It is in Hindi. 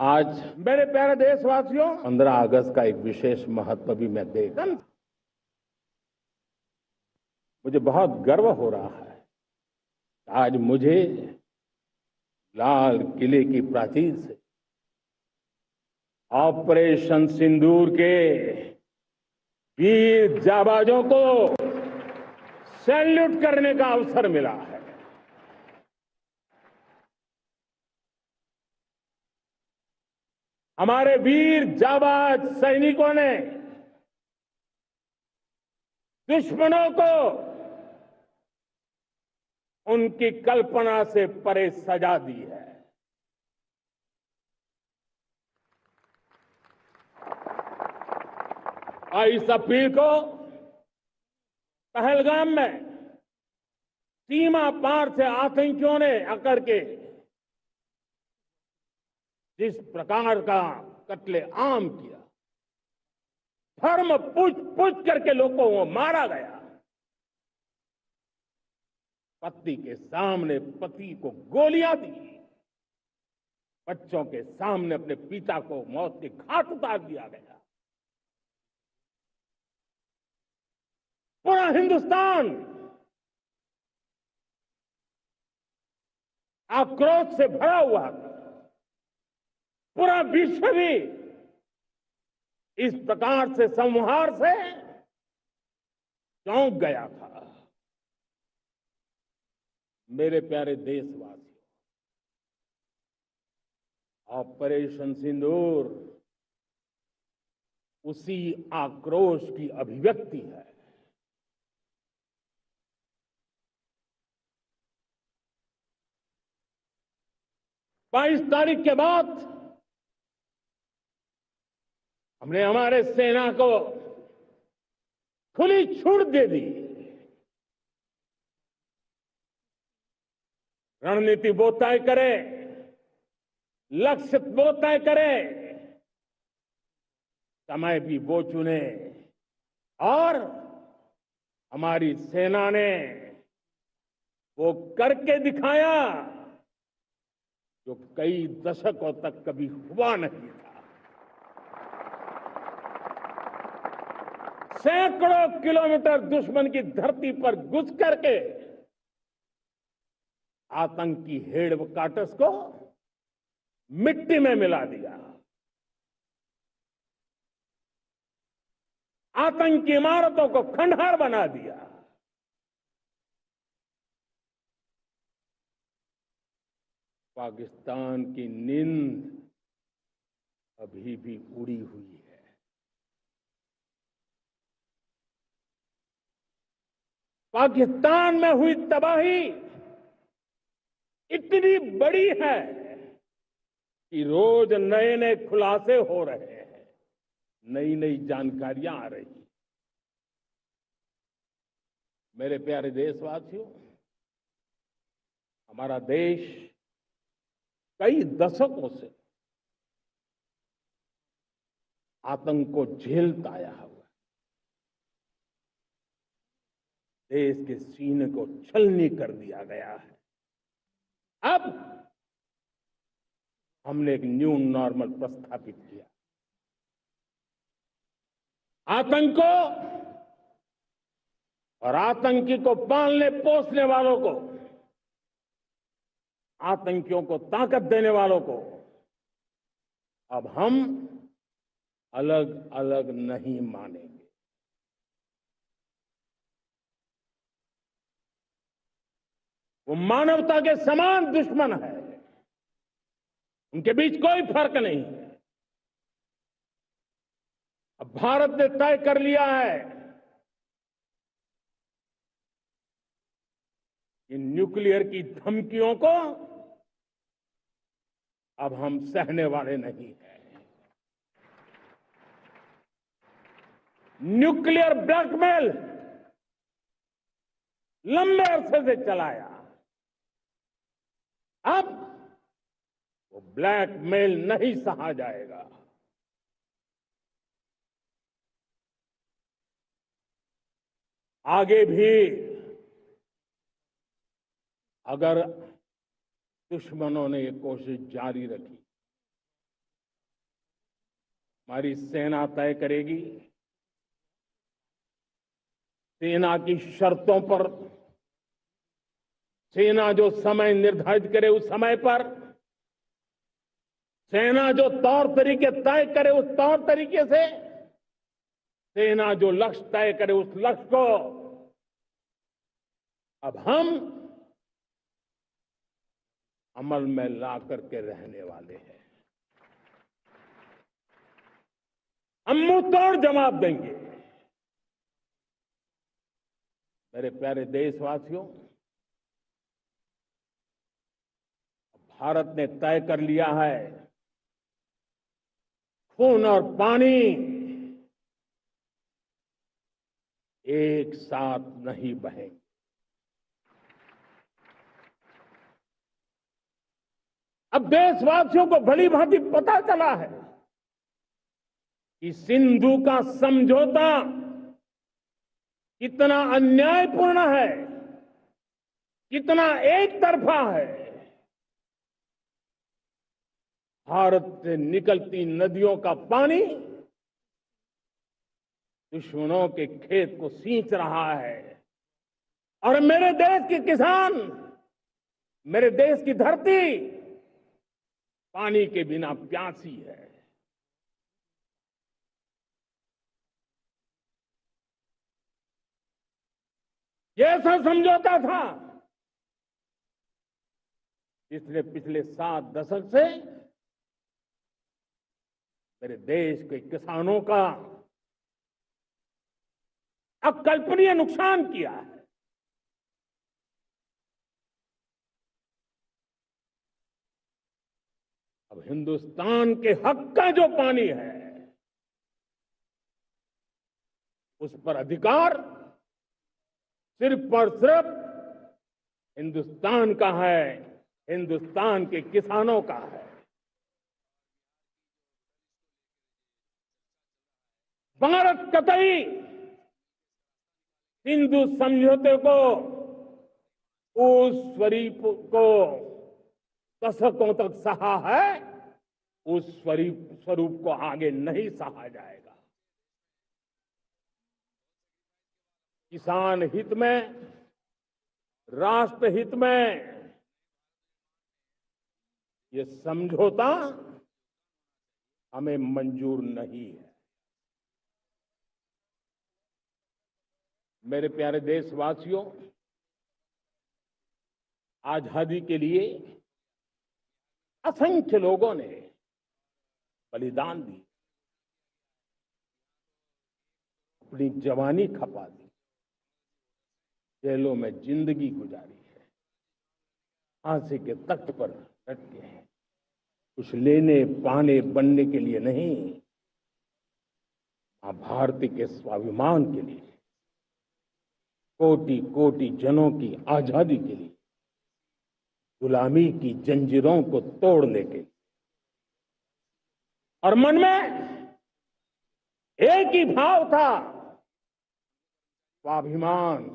आज मेरे प्यारे देशवासियों, 15 अगस्त का एक विशेष महत्व भी मैं देख मुझे बहुत गर्व हो रहा है। आज मुझे लाल किले की प्राचीर से ऑपरेशन सिंदूर के वीर जाबाजों को सैल्यूट करने का अवसर मिला है। हमारे वीर जाबाज सैनिकों ने दुश्मनों को उनकी कल्पना से परे सजा दी है। और इस अपील को पहलगाम में सीमा पार से आतंकियों ने अकड़ के जिस प्रकार का कत्ले आम किया, धर्म पूछ करके लोगों को मारा गया, पत्नी के सामने पति को गोलियां दी, बच्चों के सामने अपने पिता को मौत के घाट उतार दिया गया। पूरा हिंदुस्तान आक्रोश से भरा हुआ था। पूरा विश्व भी इस प्रकार से संहार से चौंक गया था। मेरे प्यारे देशवासियों, ऑपरेशन सिंदूर उसी आक्रोश की अभिव्यक्ति है। 22 तारीख के बाद हमने हमारे सेना को खुली छूट दे दी। रणनीति वो तय करे, लक्ष्य वो तय करे, समय भी वो चुने, और हमारी सेना ने वो करके दिखाया जो कई दशकों तक कभी हुआ नहीं था। सैकड़ों किलोमीटर दुश्मन की धरती पर घुस करके आतंकी हेडक्वार्टर्स को मिट्टी में मिला दिया, आतंकी इमारतों को खंडहर बना दिया। पाकिस्तान की नींद अभी भी उड़ी हुई है। पाकिस्तान में हुई तबाही इतनी बड़ी है कि रोज नए नए खुलासे हो रहे हैं, नई नई जानकारियां आ रही हैं। मेरे प्यारे देशवासियों, हमारा देश कई दशकों से आतंक को झेलता आया हुआ, देश के सीने को छलनी कर दिया गया है। अब हमने एक न्यू नॉर्मल प्रस्थापित किया। आतंक को और आतंकी को पालने पोसने वालों को, आतंकियों को ताकत देने वालों को अब हम अलग अलग नहीं मानेंगे। वो मानवता के समान दुश्मन है, उनके बीच कोई फर्क नहीं है। अब भारत ने तय कर लिया है कि न्यूक्लियर की धमकियों को अब हम सहने वाले नहीं हैं। न्यूक्लियर ब्लैकमेल लंबे अरसे से चलाया, अब वो ब्लैकमेल नहीं सहा जाएगा। आगे भी अगर दुश्मनों ने ये कोशिश जारी रखी हमारी सेना तय करेगी। सेना की शर्तों पर, सेना जो समय निर्धारित करे उस समय पर, सेना जो तौर तरीके तय करे उस तौर तरीके से, सेना जो लक्ष्य तय करे उस लक्ष्य को अब हम अमल में ला करके रहने वाले हैं। हम मुंह तोड़ जवाब देंगे। मेरे प्यारे देशवासियों, भारत ने तय कर लिया है, खून और पानी एक साथ नहीं बहेंगे। अब देशवासियों को भली भांति पता चला है कि सिंधु का समझौता कितना अन्यायपूर्ण है, कितना एक तरफा है। भारत से निकलती नदियों का पानी दुश्मनों के खेत को सींच रहा है और मेरे देश के किसान, मेरे देश की धरती पानी के बिना प्यासी है। ये ऐसा समझौता था जिसने पिछले 7 दशक से मेरे देश के किसानों का अकल्पनीय नुकसान किया है। अब हिंदुस्तान के हक का जो पानी है उस पर अधिकार सिर्फ और सिर्फ हिंदुस्तान का है, हिंदुस्तान के किसानों का है। भारत कतई सिंधु समझौते को, उस स्वरूप को दशकों तक सहा है, उस स्वरूप को आगे नहीं सहा जाएगा। किसान हित में, राष्ट्र हित में ये समझौता हमें मंजूर नहीं है। मेरे प्यारे देशवासियों, आजादी के लिए असंख्य लोगों ने बलिदान दी, अपनी जवानी खपा दी, जेलों में जिंदगी गुजारी है, फांसी के तख्त पर लटके हैं। कुछ लेने पाने बनने के लिए नहीं, मां भारती के स्वाभिमान के लिए, कोटि कोटि जनों की आजादी के लिए, गुलामी की जंजीरों को तोड़ने के लिए। और मन में एक ही भाव था, स्वाभिमान।